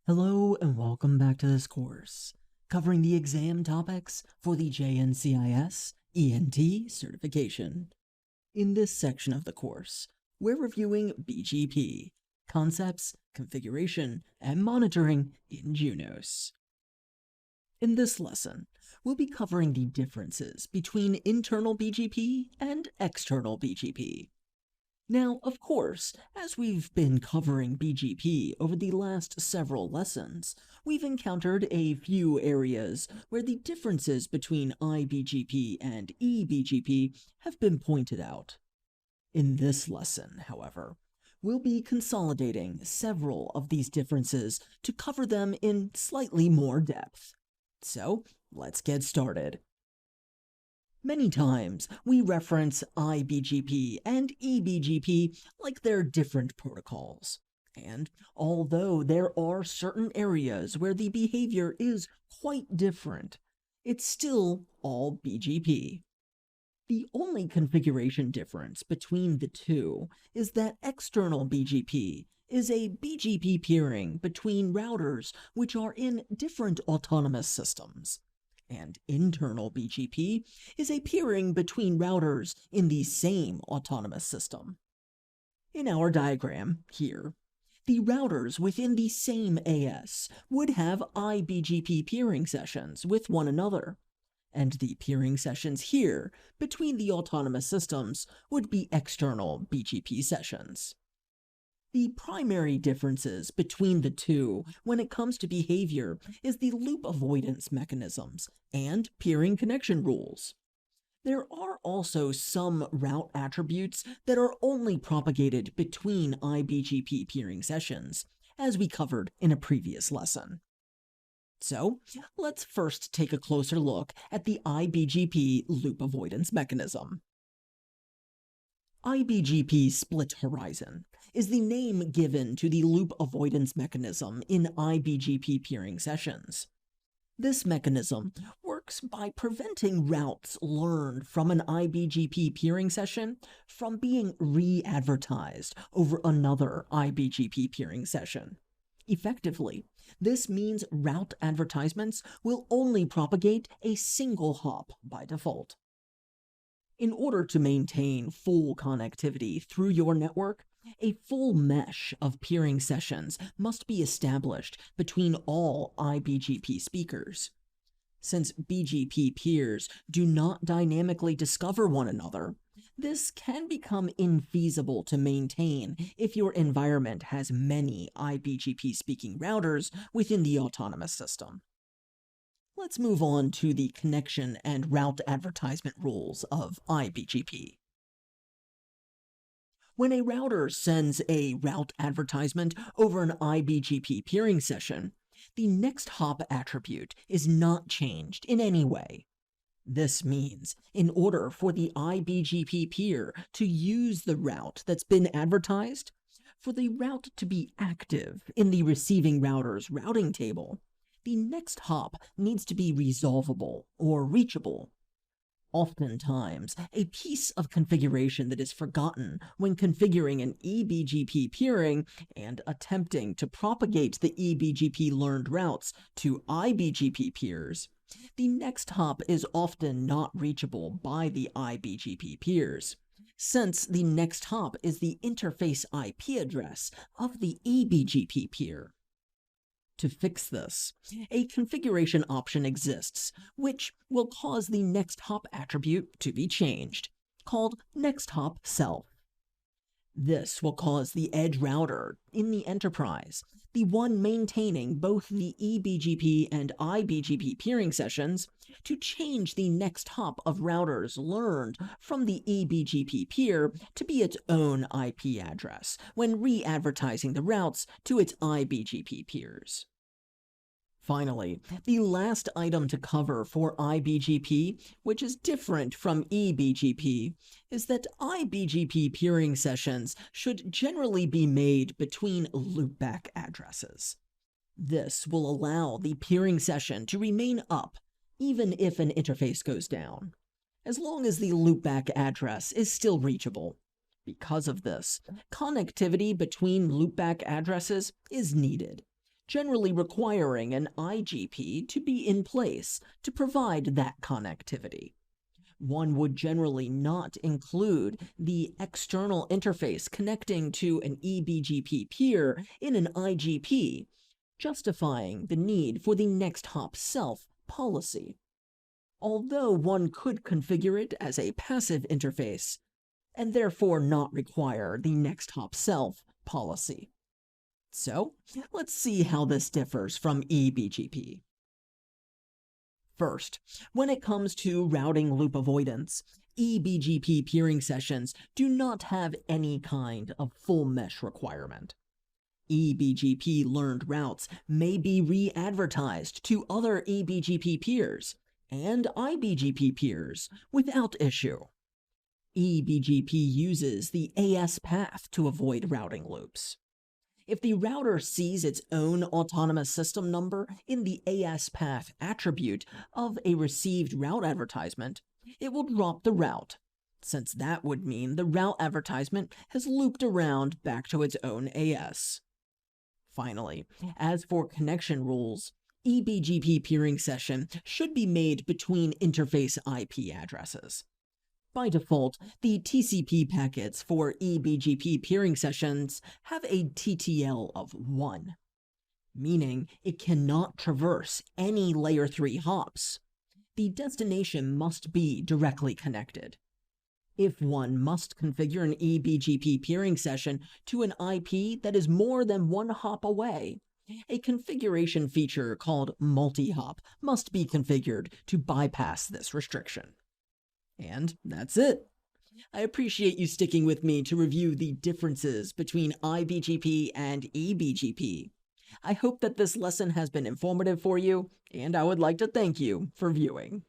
Hello and welcome back to this course, covering the exam topics for the JNCIS ENT certification. In this section of the course, we're reviewing BGP, concepts, configuration, and monitoring in Junos. In this lesson, we'll be covering the differences between internal BGP and external BGP. Now, of course, as we've been covering BGP over the last several lessons, we've encountered a few areas where the differences between IBGP and EBGP have been pointed out. In this lesson, however, we'll be consolidating several of these differences to cover them in slightly more depth. So, let's get started. Many times, we reference IBGP and EBGP like they're different protocols. And although there are certain areas where the behavior is quite different, it's still all BGP. The only configuration difference between the two is that external BGP is a BGP peering between routers which are in different autonomous systems. And internal BGP is a peering between routers in the same autonomous system. In our diagram here, the routers within the same AS would have IBGP peering sessions with one another, and the peering sessions here between the autonomous systems would be external BGP sessions. The primary differences between the two when it comes to behavior is the loop avoidance mechanisms and peering connection rules. There are also some route attributes that are only propagated between IBGP peering sessions, as we covered in a previous lesson. So, let's first take a closer look at the IBGP loop avoidance mechanism. IBGP split horizon is the name given to the loop avoidance mechanism in IBGP peering sessions. This mechanism works by preventing routes learned from an IBGP peering session from being re-advertised over another IBGP peering session. Effectively, this means route advertisements will only propagate a single hop by default. In order to maintain full connectivity through your network, a full mesh of peering sessions must be established between all IBGP speakers. Since BGP peers do not dynamically discover one another, this can become infeasible to maintain if your environment has many IBGP speaking routers within the autonomous system. Let's move on to the connection and route advertisement rules of IBGP. When a router sends a route advertisement over an IBGP peering session, the next hop attribute is not changed in any way. This means, in order for the IBGP peer to use the route that's been advertised, for the route to be active in the receiving router's routing table, the next hop needs to be resolvable or reachable. Oftentimes, a piece of configuration that is forgotten when configuring an EBGP peering and attempting to propagate the EBGP learned routes to IBGP peers, the next hop is often not reachable by the IBGP peers, since the next hop is the interface IP address of the EBGP peer. To fix this, a configuration option exists, which will cause the next hop attribute to be changed, called next hop self. This will cause the edge router in the enterprise, the one maintaining both the EBGP and IBGP peering sessions, to change the next hop of routers learned from the EBGP peer to be its own IP address when re-advertising the routes to its IBGP peers. Finally, the last item to cover for IBGP, which is different from EBGP, is that IBGP peering sessions should generally be made between loopback addresses. This will allow the peering session to remain up, even if an interface goes down, as long as the loopback address is still reachable. Because of this, connectivity between loopback addresses is needed, generally requiring an IGP to be in place to provide that connectivity. One would generally not include the external interface connecting to an EBGP peer in an IGP, justifying the need for the next hop self policy. Although one could configure it as a passive interface, and therefore not require the next hop self policy. So, let's see how this differs from EBGP. First, when it comes to routing loop avoidance, EBGP peering sessions do not have any kind of full mesh requirement. EBGP learned routes may be re-advertised to other EBGP peers and IBGP peers without issue. EBGP uses the AS path to avoid routing loops. If the router sees its own autonomous system number in the AS path attribute of a received route advertisement, it will drop the route, since that would mean the route advertisement has looped around back to its own AS. Finally, as for connection rules, EBGP peering session should be made between interface IP addresses. By default, the TCP packets for EBGP peering sessions have a TTL of 1, meaning it cannot traverse any layer 3 hops. The destination must be directly connected. If one must configure an EBGP peering session to an IP that is more than 1 hop away, a configuration feature called multi-hop must be configured to bypass this restriction. And that's it. I appreciate you sticking with me to review the differences between IBGP and EBGP. I hope that this lesson has been informative for you, and I would like to thank you for viewing.